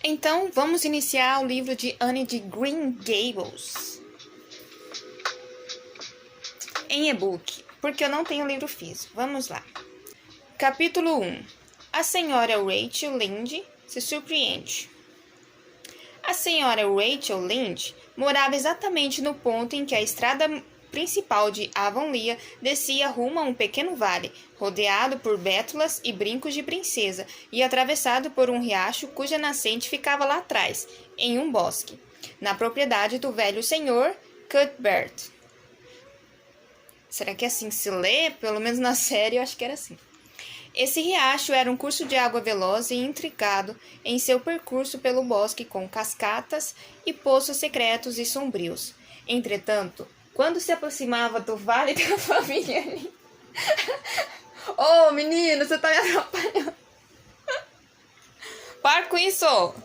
Então, vamos iniciar o livro de Anne de Green Gables em e-book, porque eu não tenho livro físico. Vamos lá. Capítulo 1. A senhora Rachel Lynde se surpreende. A senhora Rachel Lynde morava exatamente no ponto em que a estrada principal de Avonlea descia rumo a um pequeno vale, rodeado por bétulas e brincos de princesa, e atravessado por um riacho cuja nascente ficava lá atrás, em um bosque, na propriedade do velho senhor Cuthbert. Será que é assim que se lê? Pelo menos na série eu acho que era assim. Esse riacho era um curso de água veloz e intricado em seu percurso pelo bosque, com cascatas e poços secretos e sombrios. Entretanto, quando se aproximava do Vale da Família... Ô, menino, você tá me atrapalhando. Para com isso!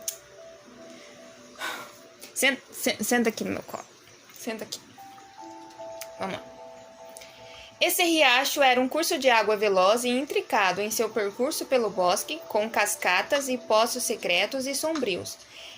Senta aqui no meu colo. Senta aqui. Vamos lá. Esse riacho era um curso de água veloz e intricado em seu percurso pelo bosque, com cascatas e poços secretos e sombrios.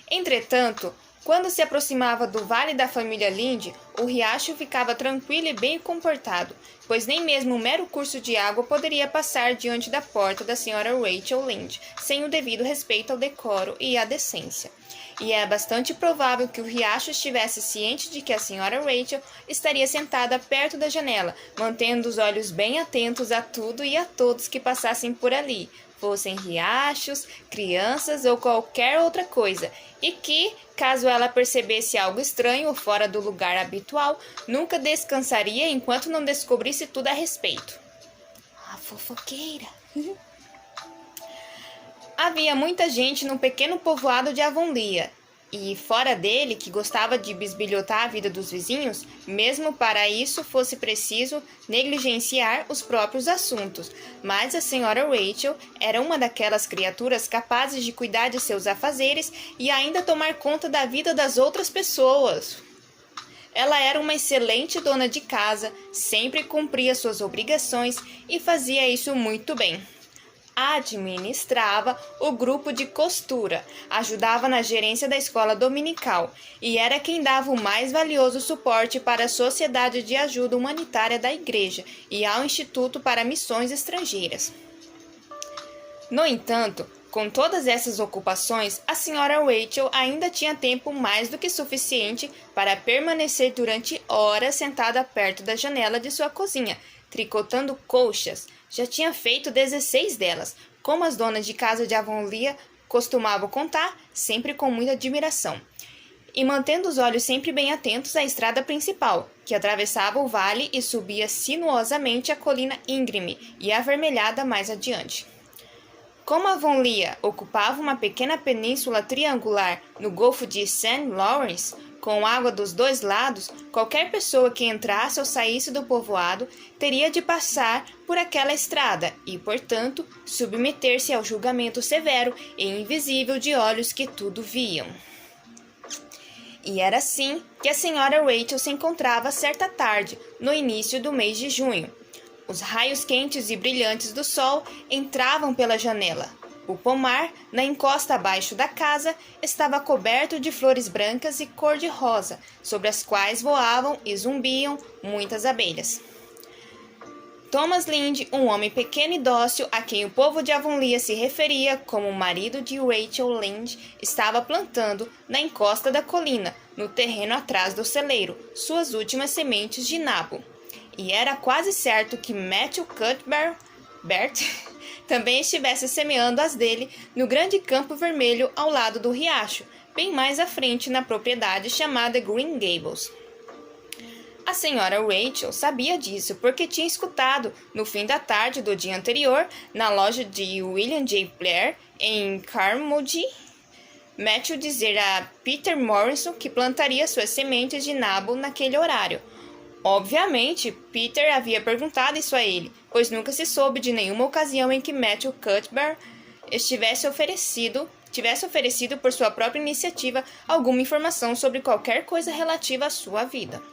Entretanto, quando se aproximava do Vale da Família Lynde, o riacho ficava tranquilo e bem comportado, pois nem mesmo um mero curso de água poderia passar diante da porta da senhora Rachel Lynde, sem o devido respeito ao decoro e à decência. E é bastante provável que o riacho estivesse ciente de que a senhora Rachel estaria sentada perto da janela, mantendo os olhos bem atentos a tudo e a todos que passassem por ali, fossem riachos, crianças ou qualquer outra coisa, e que, caso ela percebesse algo estranho ou fora do lugar habitual, nunca descansaria enquanto não descobrisse tudo a respeito. A fofoqueira! Havia muita gente no pequeno povoado de Avonlea, e fora dele, que gostava de bisbilhotar a vida dos vizinhos, mesmo para isso fosse preciso negligenciar os próprios assuntos. Mas a senhora Rachel era uma daquelas criaturas capazes de cuidar de seus afazeres e ainda tomar conta da vida das outras pessoas. Ela era uma excelente dona de casa, sempre cumpria suas obrigações e fazia isso muito bem. Administrava o grupo de costura, ajudava na gerência da escola dominical e era quem dava o mais valioso suporte para a Sociedade de Ajuda Humanitária da Igreja e ao Instituto para Missões Estrangeiras. No entanto, com todas essas ocupações, a senhora Rachel ainda tinha tempo mais do que suficiente para permanecer durante horas sentada perto da janela de sua cozinha, tricotando colchas. Já tinha feito 16 delas, como as donas de casa de Avonlea costumavam contar, sempre com muita admiração. E mantendo os olhos sempre bem atentos à estrada principal, que atravessava o vale e subia sinuosamente a colina íngreme e avermelhada mais adiante. Como Avonlea ocupava uma pequena península triangular no Golfo de St. Lawrence, com água dos dois lados, qualquer pessoa que entrasse ou saísse do povoado teria de passar por aquela estrada e, portanto, submeter-se ao julgamento severo e invisível de olhos que tudo viam. E era assim que a senhora Rachel se encontrava certa tarde, no início do mês de junho. Os raios quentes e brilhantes do sol entravam pela janela. O pomar, na encosta abaixo da casa, estava coberto de flores brancas e cor-de-rosa, sobre as quais voavam e zumbiam muitas abelhas. Thomas Lynde, um homem pequeno e dócil a quem o povo de Avonlea se referia como o marido de Rachel Lynde, estava plantando, na encosta da colina, no terreno atrás do celeiro, suas últimas sementes de nabo. E era quase certo que Matthew Cuthbert também estivesse semeando as dele no grande campo vermelho ao lado do riacho, bem mais à frente na propriedade chamada Green Gables. A senhora Rachel sabia disso porque tinha escutado, no fim da tarde do dia anterior, na loja de William J. Blair, em Carmody, Matthew dizer a Peter Morrison que plantaria suas sementes de nabo naquele horário. Obviamente, Peter havia perguntado isso a ele, pois nunca se soube de nenhuma ocasião em que Matthew Cuthbert tivesse oferecido por sua própria iniciativa alguma informação sobre qualquer coisa relativa à sua vida.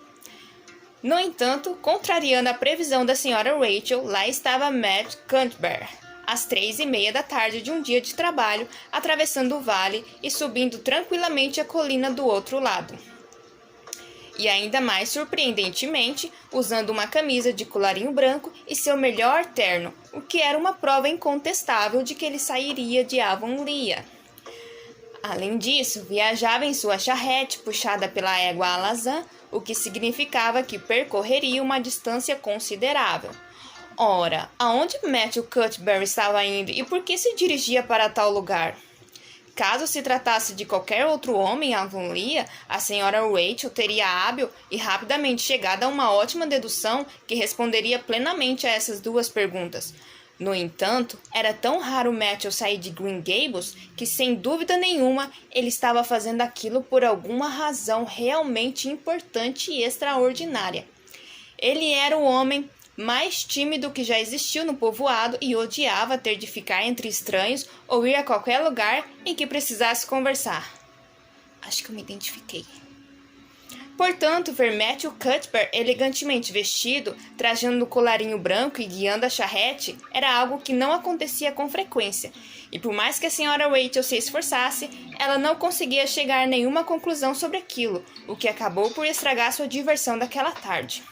No entanto, contrariando a previsão da senhora Rachel, lá estava Matt Cuthbert, às 3:30 da tarde de um dia de trabalho, atravessando o vale e subindo tranquilamente a colina do outro lado. E ainda mais surpreendentemente, usando uma camisa de colarinho branco e seu melhor terno, o que era uma prova incontestável de que ele sairia de Avonlea. Além disso, viajava em sua charrete puxada pela égua alazã, o que significava que percorreria uma distância considerável. Ora, aonde Matthew Cuthbert estava indo e por que se dirigia para tal lugar? Caso se tratasse de qualquer outro homem em Avonlea, a senhora Rachel teria hábil e rapidamente chegado a uma ótima dedução que responderia plenamente a essas duas perguntas. No entanto, era tão raro Matthew sair de Green Gables que, sem dúvida nenhuma, ele estava fazendo aquilo por alguma razão realmente importante e extraordinária. Ele era o homem mais tímido que já existiu no povoado e odiava ter de ficar entre estranhos ou ir a qualquer lugar em que precisasse conversar. Acho que eu me identifiquei. Portanto, ver Matthew Cuthbert elegantemente vestido, trajando o colarinho branco e guiando a charrete, era algo que não acontecia com frequência, e por mais que a senhora Rachel se esforçasse, ela não conseguia chegar a nenhuma conclusão sobre aquilo, o que acabou por estragar sua diversão daquela tarde.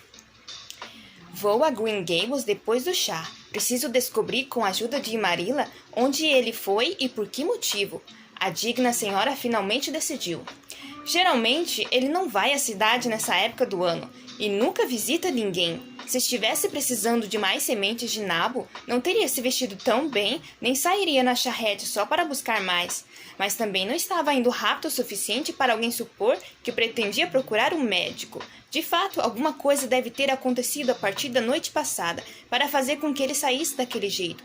Vou a Green Gables depois do chá. Preciso descobrir, com a ajuda de Marilla, onde ele foi e por que motivo. A digna senhora finalmente decidiu. Geralmente, ele não vai à cidade nessa época do ano e nunca visita ninguém. Se estivesse precisando de mais sementes de nabo, não teria se vestido tão bem, nem sairia na charrete só para buscar mais. Mas também não estava indo rápido o suficiente para alguém supor que pretendia procurar um médico. De fato, alguma coisa deve ter acontecido a partir da noite passada para fazer com que ele saísse daquele jeito.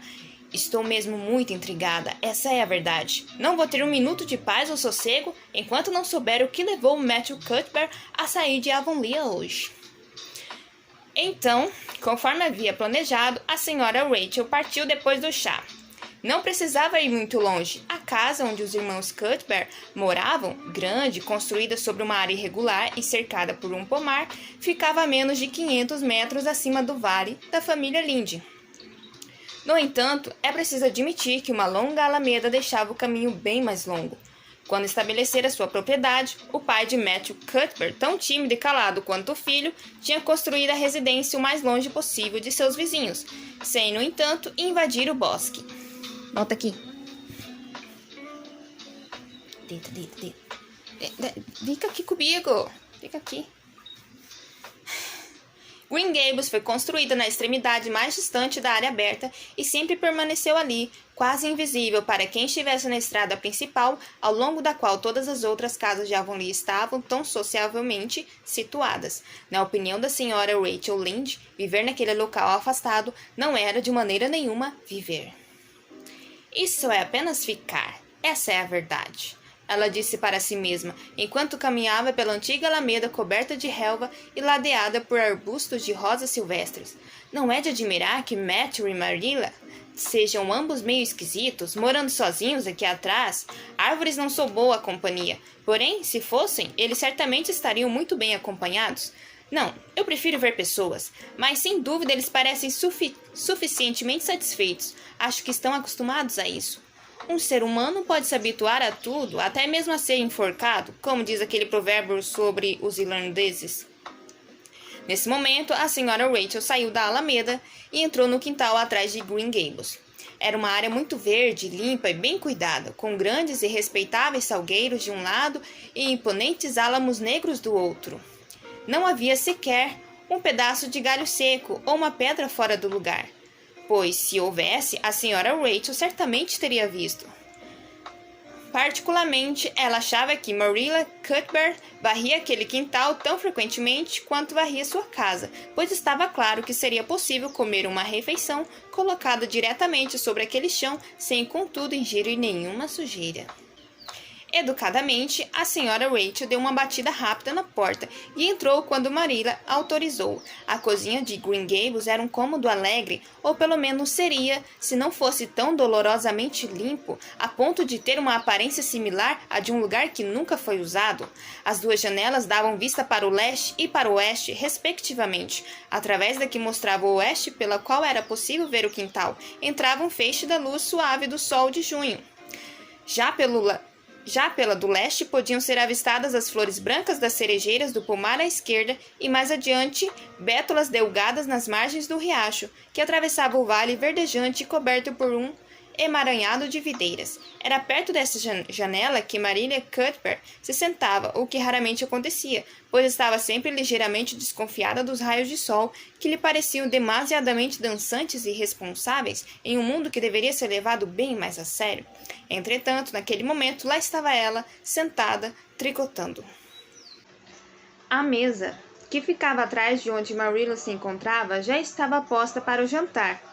Estou mesmo muito intrigada, essa é a verdade. Não vou ter um minuto de paz ou sossego enquanto não souber o que levou Matthew Cuthbert a sair de Avonlea hoje. Então, conforme havia planejado, a senhora Rachel partiu depois do chá. Não precisava ir muito longe. A casa onde os irmãos Cuthbert moravam, grande, construída sobre uma área irregular e cercada por um pomar, ficava a menos de 500 metros acima do vale da família Lynde. No entanto, é preciso admitir que uma longa alameda deixava o caminho bem mais longo. Quando estabelecera sua propriedade, o pai de Matthew Cuthbert, tão tímido e calado quanto o filho, tinha construído a residência o mais longe possível de seus vizinhos, sem, no entanto, invadir o bosque. Volta aqui. Deita. Fica aqui comigo. Fica aqui. Green Gables foi construída na extremidade mais distante da área aberta e sempre permaneceu ali, quase invisível para quem estivesse na estrada principal, ao longo da qual todas as outras casas de Avonlea estavam tão sociavelmente situadas. Na opinião da senhora Rachel Lynde, viver naquele local afastado não era de maneira nenhuma viver. Isso é apenas ficar. Essa é a verdade. Ela disse para si mesma, enquanto caminhava pela antiga alameda coberta de relva e ladeada por arbustos de rosas silvestres. Não é de admirar que Matthew e Marilla sejam ambos meio esquisitos, morando sozinhos aqui atrás. Árvores não são boa companhia, porém, se fossem, eles certamente estariam muito bem acompanhados. Não, eu prefiro ver pessoas, mas sem dúvida eles parecem suficientemente satisfeitos. Acho que estão acostumados a isso. Um ser humano pode se habituar a tudo, até mesmo a ser enforcado, como diz aquele provérbio sobre os irlandeses. Nesse momento, a senhora Rachel saiu da alameda e entrou no quintal atrás de Green Gables. Era uma área muito verde, limpa e bem cuidada, com grandes e respeitáveis salgueiros de um lado e imponentes álamos negros do outro. Não havia sequer um pedaço de galho seco ou uma pedra fora do lugar, pois, se houvesse, a senhora Rachel certamente teria visto. Particularmente, ela achava que Marilla Cuthbert varria aquele quintal tão frequentemente quanto varria sua casa, pois estava claro que seria possível comer uma refeição colocada diretamente sobre aquele chão, sem contudo ingerir nenhuma sujeira. Educadamente, a senhora Rachel deu uma batida rápida na porta e entrou quando Marilla autorizou. A cozinha de Green Gables era um cômodo alegre, ou pelo menos seria, se não fosse tão dolorosamente limpo, a ponto de ter uma aparência similar à de um lugar que nunca foi usado. As duas janelas davam vista para o leste e para o oeste, respectivamente. Através da que mostrava o oeste, pela qual era possível ver o quintal, entrava um feixe da luz suave do sol de junho. Já pela do leste podiam ser avistadas as flores brancas das cerejeiras do pomar à esquerda e mais adiante bétulas delgadas nas margens do riacho, que atravessava o vale verdejante coberto por um emaranhado de videiras. Era perto dessa janela que Marilla Cuthbert se sentava, o que raramente acontecia, pois estava sempre ligeiramente desconfiada dos raios de sol que lhe pareciam demasiadamente dançantes e irresponsáveis em um mundo que deveria ser levado bem mais a sério. Entretanto, naquele momento, lá estava ela, sentada, tricotando. A mesa, que ficava atrás de onde Marilla se encontrava, já estava posta para o jantar.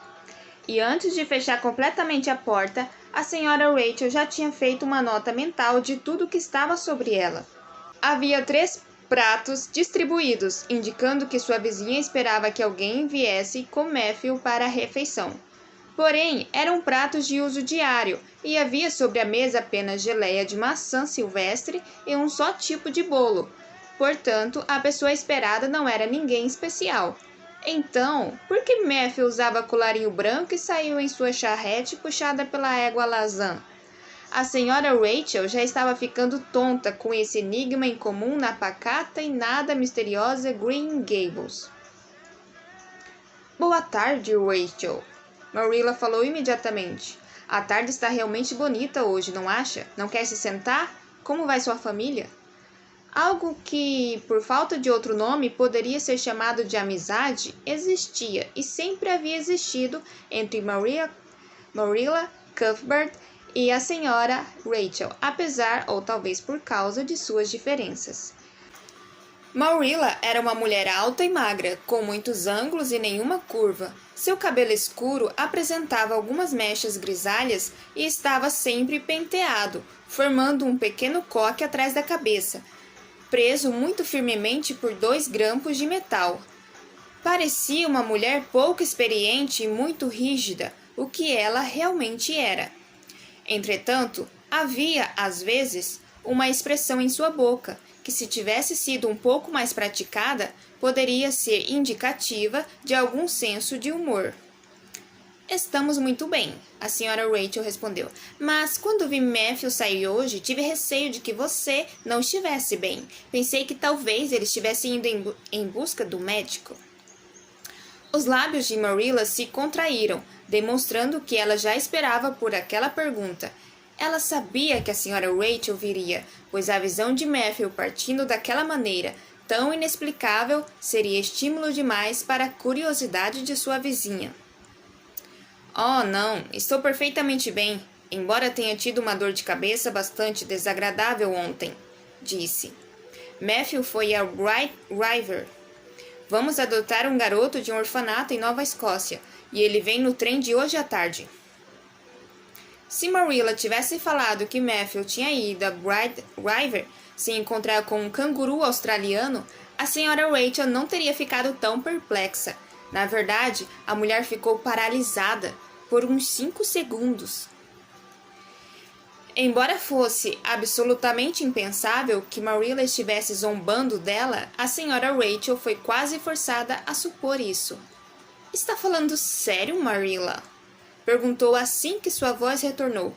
E antes de fechar completamente a porta, a senhora Rachel já tinha feito uma nota mental de tudo o que estava sobre ela. Havia 3 pratos distribuídos, indicando que sua vizinha esperava que alguém viesse com Matthew para a refeição. Porém, eram pratos de uso diário, e havia sobre a mesa apenas geleia de maçã silvestre e um só tipo de bolo. Portanto, a pessoa esperada não era ninguém especial. Então, por que Matthew usava colarinho branco e saiu em sua charrete puxada pela égua Lazan? A senhora Rachel já estava ficando tonta com esse enigma incomum na pacata e nada misteriosa Green Gables. Boa tarde, Rachel. Marilla falou imediatamente. A tarde está realmente bonita hoje, não acha? Não quer se sentar? Como vai sua família? Algo que, por falta de outro nome, poderia ser chamado de amizade, existia e sempre havia existido entre Marilla Cuthbert e a senhora Rachel, apesar ou talvez por causa de suas diferenças. Marilla era uma mulher alta e magra, com muitos ângulos e nenhuma curva. Seu cabelo escuro apresentava algumas mechas grisalhas e estava sempre penteado, formando um pequeno coque atrás da cabeça, preso muito firmemente por 2 grampos de metal. Parecia uma mulher pouco experiente e muito rígida, o que ela realmente era. Entretanto, havia, às vezes, uma expressão em sua boca, que se tivesse sido um pouco mais praticada, poderia ser indicativa de algum senso de humor. Estamos muito bem, a senhora Rachel respondeu. Mas quando vi Matthew sair hoje, tive receio de que você não estivesse bem. Pensei que talvez ele estivesse indo em busca do médico. Os lábios de Marilla se contraíram, demonstrando que ela já esperava por aquela pergunta. Ela sabia que a senhora Rachel viria, pois a visão de Matthew partindo daquela maneira tão inexplicável seria estímulo demais para a curiosidade de sua vizinha. Oh, não, estou perfeitamente bem, embora tenha tido uma dor de cabeça bastante desagradável ontem, disse. Matthew foi a Bright River. Vamos adotar um garoto de um orfanato em Nova Escócia, e ele vem no trem de hoje à tarde. Se Marilla tivesse falado que Matthew tinha ido a Bright River se encontrar com um canguru australiano, a senhora Rachel não teria ficado tão perplexa. Na verdade, a mulher ficou paralisada por uns 5 segundos. Embora fosse absolutamente impensável que Marilla estivesse zombando dela, a senhora Rachel foi quase forçada a supor isso. Está falando sério, Marilla? Perguntou assim que sua voz retornou.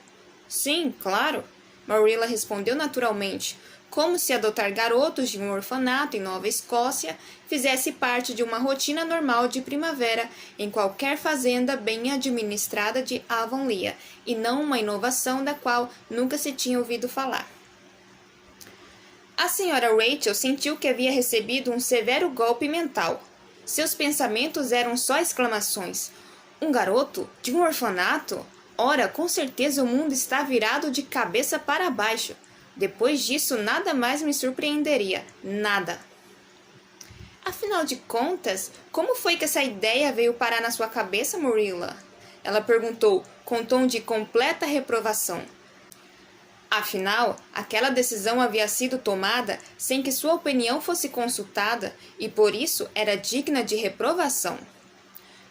Sim, claro, Marilla respondeu naturalmente, como se adotar garotos de um orfanato em Nova Escócia fizesse parte de uma rotina normal de primavera em qualquer fazenda bem administrada de Avonlea, e não uma inovação da qual nunca se tinha ouvido falar. A senhora Rachel sentiu que havia recebido um severo golpe mental. Seus pensamentos eram só exclamações. Um garoto? De um orfanato? Ora, com certeza o mundo está virado de cabeça para baixo. Depois disso, nada mais me surpreenderia. Nada. Afinal de contas, como foi que essa ideia veio parar na sua cabeça, Marilla? Ela perguntou, com tom de completa reprovação. Afinal, aquela decisão havia sido tomada sem que sua opinião fosse consultada e por isso era digna de reprovação.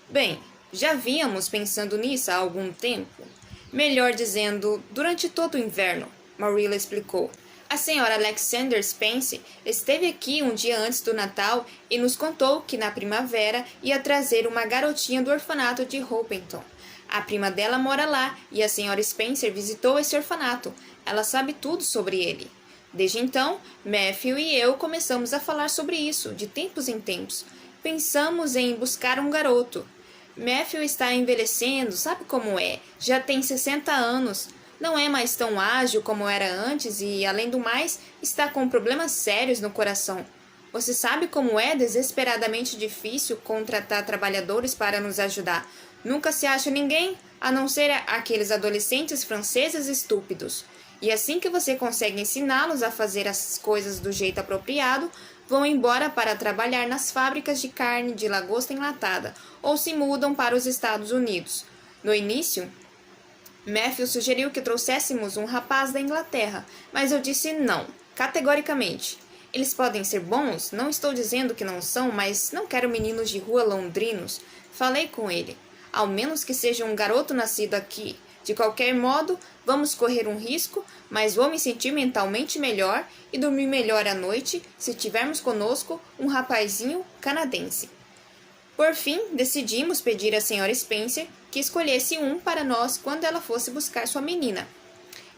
Bem, já vínhamos pensando nisso há algum tempo. Melhor dizendo, durante todo o inverno, Marilla explicou. A senhora Alexander Spence esteve aqui um dia antes do Natal e nos contou que na primavera ia trazer uma garotinha do orfanato de Hoppenton. A prima dela mora lá e a senhora Spencer visitou esse orfanato. Ela sabe tudo sobre ele. Desde então, Matthew e eu começamos a falar sobre isso, de tempos em tempos. Pensamos em buscar um garoto. Matthew está envelhecendo, sabe como é? Já tem 60 anos. Não é mais tão ágil como era antes e, além do mais, está com problemas sérios no coração. Você sabe como é desesperadamente difícil contratar trabalhadores para nos ajudar. Nunca se acha ninguém, a não ser aqueles adolescentes franceses estúpidos. E assim que você consegue ensiná-los a fazer as coisas do jeito apropriado, vão embora para trabalhar nas fábricas de carne de lagosta enlatada ou se mudam para os Estados Unidos. No início, Matthew sugeriu que trouxéssemos um rapaz da Inglaterra, mas eu disse não, categoricamente. Eles podem ser bons, não estou dizendo que não são, mas não quero meninos de rua londrinos. Falei com ele. Ao menos que seja um garoto nascido aqui. De qualquer modo, vamos correr um risco, mas vou me sentir mentalmente melhor e dormir melhor à noite se tivermos conosco um rapazinho canadense. Por fim, decidimos pedir à senhora Spencer que escolhesse um para nós quando ela fosse buscar sua menina.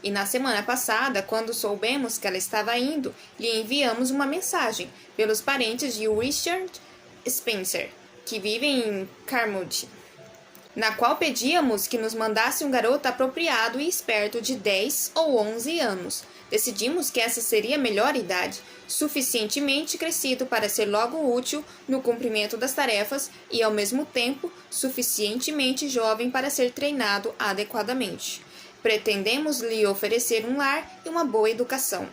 E na semana passada, quando soubemos que ela estava indo, lhe enviamos uma mensagem pelos parentes de Richard Spencer, que vivem em Carmody, na qual pedíamos que nos mandasse um garoto apropriado e esperto de 10 ou 11 anos. Decidimos que essa seria a melhor idade, suficientemente crescido para ser logo útil no cumprimento das tarefas e, ao mesmo tempo, suficientemente jovem para ser treinado adequadamente. Pretendemos lhe oferecer um lar e uma boa educação.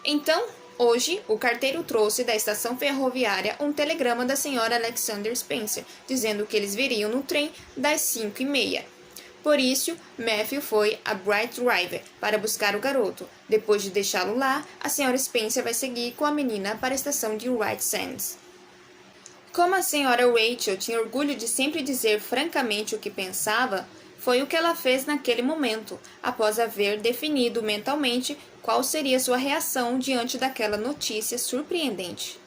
Então, hoje, o carteiro trouxe da estação ferroviária um telegrama da senhora Alexander Spencer, dizendo que eles viriam no trem das 5h30. Por isso, Matthew foi a Bright River para buscar o garoto. Depois de deixá-lo lá, a senhora Spencer vai seguir com a menina para a estação de White Sands. Como a senhora Rachel tinha orgulho de sempre dizer francamente o que pensava, foi o que ela fez naquele momento, após haver definido mentalmente qual seria sua reação diante daquela notícia surpreendente.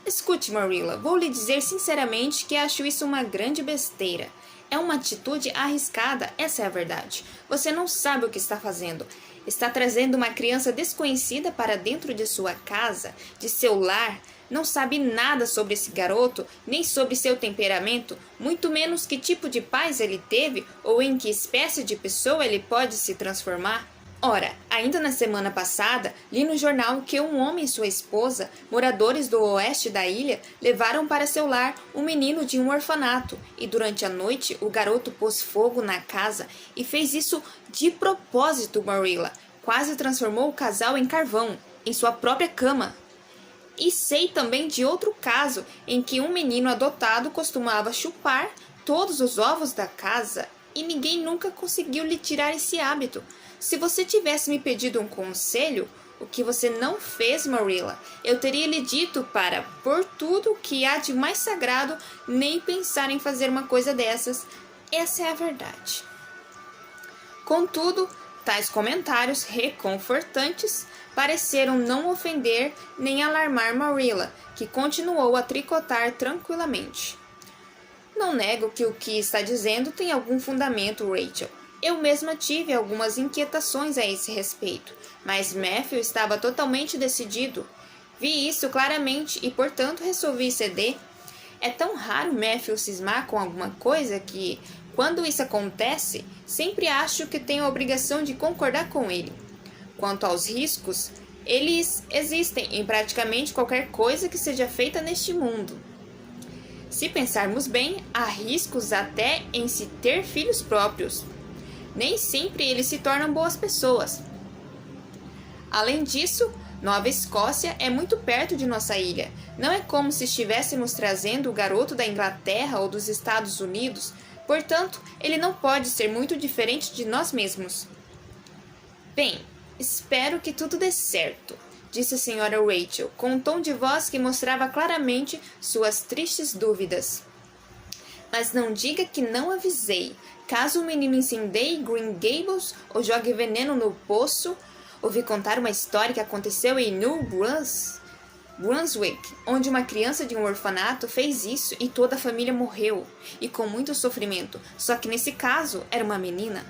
Escute, Marilla, vou lhe dizer sinceramente que acho isso uma grande besteira. É uma atitude arriscada, essa é a verdade. Você não sabe o que está fazendo. Está trazendo uma criança desconhecida para dentro de sua casa, de seu lar. Não sabe nada sobre esse garoto, nem sobre seu temperamento, muito menos que tipo de pais ele teve ou em que espécie de pessoa ele pode se transformar. Ora, ainda na semana passada, li no jornal que um homem e sua esposa, moradores do oeste da ilha, levaram para seu lar um menino de um orfanato e durante a noite o garoto pôs fogo na casa e fez isso de propósito, Marilla. Quase transformou o casal em carvão, em sua própria cama. E sei também de outro caso em que um menino adotado costumava chupar todos os ovos da casa e ninguém nunca conseguiu lhe tirar esse hábito. Se você tivesse me pedido um conselho, o que você não fez, Marilla, eu teria lhe dito para, por tudo que há de mais sagrado, nem pensar em fazer uma coisa dessas. Essa é a verdade. Contudo, tais comentários reconfortantes pareceram não ofender nem alarmar Marilla, que continuou a tricotar tranquilamente. Não nego que o que está dizendo tem algum fundamento, Rachel. Eu mesma tive algumas inquietações a esse respeito, mas Matthew estava totalmente decidido. Vi isso claramente e, portanto, resolvi ceder. É tão raro Matthew cismar com alguma coisa que, quando isso acontece, sempre acho que tenho a obrigação de concordar com ele. Quanto aos riscos, eles existem em praticamente qualquer coisa que seja feita neste mundo. Se pensarmos bem, há riscos até em se ter filhos próprios. Nem sempre eles se tornam boas pessoas. Além disso, Nova Escócia é muito perto de nossa ilha. Não é como se estivéssemos trazendo o garoto da Inglaterra ou dos Estados Unidos. Portanto, ele não pode ser muito diferente de nós mesmos. Bem, Espero que tudo dê certo, disse a senhora Rachel, com um tom de voz que mostrava claramente suas tristes dúvidas. Mas não diga que não avisei. Caso o menino incendeie Green Gables ou jogue veneno no poço, ouvi contar uma história que aconteceu em New Brunswick, onde uma criança de um orfanato fez isso e toda a família morreu, e com muito sofrimento, só que nesse caso era uma menina.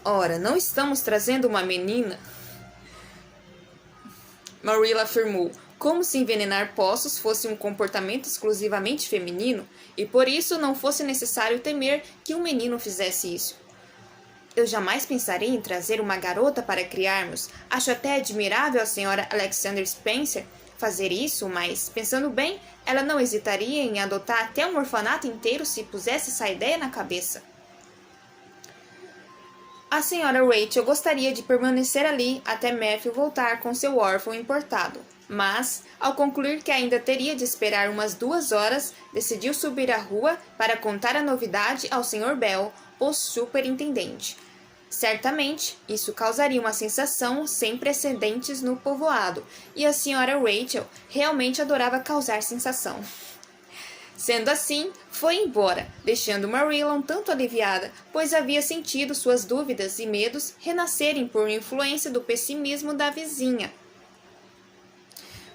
Ora, não estamos trazendo uma menina? Marilla afirmou, como se envenenar poços fosse um comportamento exclusivamente feminino, e por isso não fosse necessário temer que um menino fizesse isso. Eu jamais pensaria em trazer uma garota para criarmos. Acho até admirável a senhora Alexander Spencer fazer isso, mas, pensando bem, ela não hesitaria em adotar até um orfanato inteiro se pusesse essa ideia na cabeça. A senhora Rachel gostaria de permanecer ali até Matthew voltar com seu órfão importado, mas, ao concluir que ainda teria de esperar umas 2 horas, decidiu subir à rua para contar a novidade ao Sr. Bell, o superintendente. Certamente, isso causaria uma sensação sem precedentes no povoado, e a senhora Rachel realmente adorava causar sensação. Sendo assim, foi embora, deixando Marilla um tanto aliviada, pois havia sentido suas dúvidas e medos renascerem por influência do pessimismo da vizinha.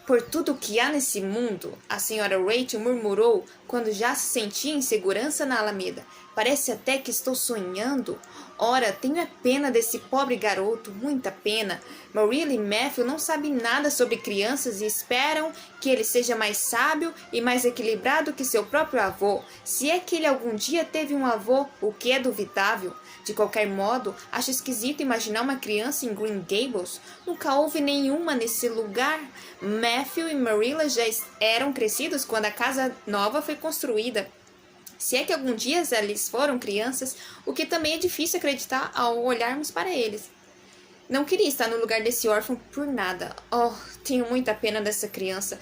Por tudo o que há nesse mundo, a senhora Rachel murmurou quando já se sentia em segurança na alameda. Parece até que estou sonhando. Ora, tenho é pena desse pobre garoto, muita pena. Marilla e Matthew não sabem nada sobre crianças e esperam que ele seja mais sábio e mais equilibrado que seu próprio avô. Se é que ele algum dia teve um avô, o que é duvidável. De qualquer modo, acho esquisito imaginar uma criança em Green Gables. Nunca houve nenhuma nesse lugar. Matthew e Marilla já eram crescidos quando a casa nova foi construída. Se é que algum dia eles foram crianças, o que também é difícil acreditar ao olharmos para eles. Não queria estar no lugar desse órfão por nada. Oh, tenho muita pena dessa criança.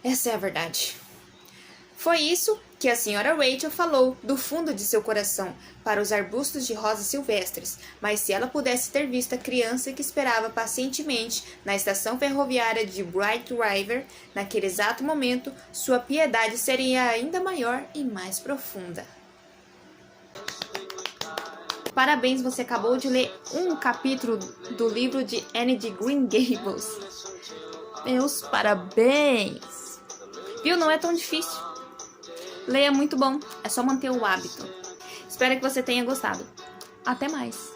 Essa é a verdade. Foi isso que a senhora Rachel falou do fundo de seu coração para os arbustos de rosas silvestres, mas se ela pudesse ter visto a criança que esperava pacientemente na estação ferroviária de Bright River, naquele exato momento, sua piedade seria ainda maior e mais profunda. Parabéns, você acabou de ler um capítulo do livro de Anne de Green Gables. Meus parabéns! Viu? Não é tão difícil. Leia, muito bom, é só manter o hábito. Espero que você tenha gostado. Até mais!